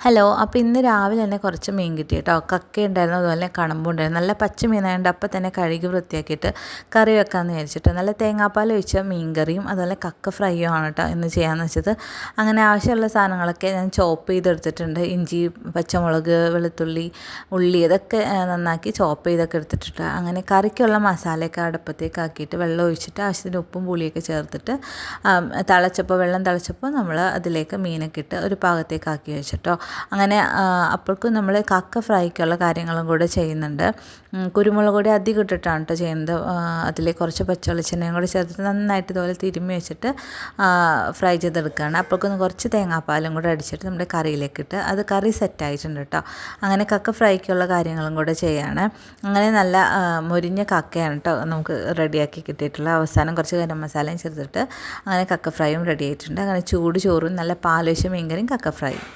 Hello. അപ്പോൾ ഇന്ന് രാവിലെ തന്നെ കുറച്ച് മീൻ കിട്ടി കേട്ടോ. കക്ക ഉണ്ടായിരുന്നു, അതുപോലെ കണമ്പും ഉണ്ടായിരുന്നു. നല്ല പച്ച മീനായതുകൊണ്ട് അപ്പം തന്നെ കഴുകി വൃത്തിയാക്കിയിട്ട് കറി വെക്കാമെന്ന് വിചാരിച്ചിട്ട് നല്ല തേങ്ങാപ്പാൽ ഒഴിച്ച മീൻ കറിയും അതുപോലെ കക്ക ഫ്രൈയും ആണ് കേട്ടോ ഇന്ന് ചെയ്യാമെന്ന് വെച്ചത്. അങ്ങനെ ആവശ്യമുള്ള സാധനങ്ങളൊക്കെ ഞാൻ ചോപ്പ് ചെയ്തെടുത്തിട്ടുണ്ട്. ഇഞ്ചി, പച്ചമുളക്, വെളുത്തുള്ളി, ഉള്ളി ഇതൊക്കെ നന്നാക്കി ചോപ്പ് ചെയ്തൊക്കെ എടുത്തിട്ടുണ്ട്. അങ്ങനെ കറിക്കുള്ള മസാലയൊക്കെ അടുപ്പത്തേക്ക് ആക്കിയിട്ട് വെള്ളം ഒഴിച്ചിട്ട് ആവശ്യത്തിന് ഉപ്പും പുളിയൊക്കെ ചേർത്തിട്ട് വെള്ളം തിളച്ചപ്പോൾ നമ്മൾ അതിലേക്ക് മീനൊക്കെ ഇട്ട് ഒരു പാകത്തേക്ക് ആക്കി വെച്ചിട്ടോ. അങ്ങനെ അപ്പോഴേക്കും നമ്മൾ കക്ക ഫ്രൈക്കുള്ള കാര്യങ്ങളും കൂടെ ചെയ്യുന്നുണ്ട്. കുരുമുളക് പൊടി അധികം ഇട്ടിട്ടാണ് കേട്ടോ ചെയ്യുന്നത്. അതിലേക്ക് കുറച്ച് പച്ചവെളിച്ചെണ്ണയും കൂടി ചേർത്തിട്ട് നന്നായിട്ട് ഇതുപോലെ തിരുമ്മി വെച്ചിട്ട് ഫ്രൈ ചെയ്തെടുക്കുകയാണ്. അപ്പോഴേക്കും കുറച്ച് തേങ്ങാപ്പാലും കൂടെ അടിച്ചിട്ട് നമ്മുടെ കറിയിലേക്ക് ഇട്ട് അത് കറി സെറ്റായിട്ടുണ്ട് കേട്ടോ. അങ്ങനെ കക്ക ഫ്രൈക്കുള്ള കാര്യങ്ങളും കൂടെ ചെയ്യുകയാണ്. അങ്ങനെ നല്ല മൊരിഞ്ഞ കക്കയാണ് കേട്ടോ നമുക്ക് റെഡിയാക്കി കിട്ടിയിട്ടുള്ള. അവസാനം കുറച്ച് ഗരം മസാലയും ചേർത്തിട്ട് അങ്ങനെ കക്ക ഫ്രൈയും റെഡി ആയിട്ടുണ്ട്. അങ്ങനെ ചൂട് ചോറും നല്ല പാലൊഴിച്ച മീൻകറിയും കക്ക ഫ്രൈയും.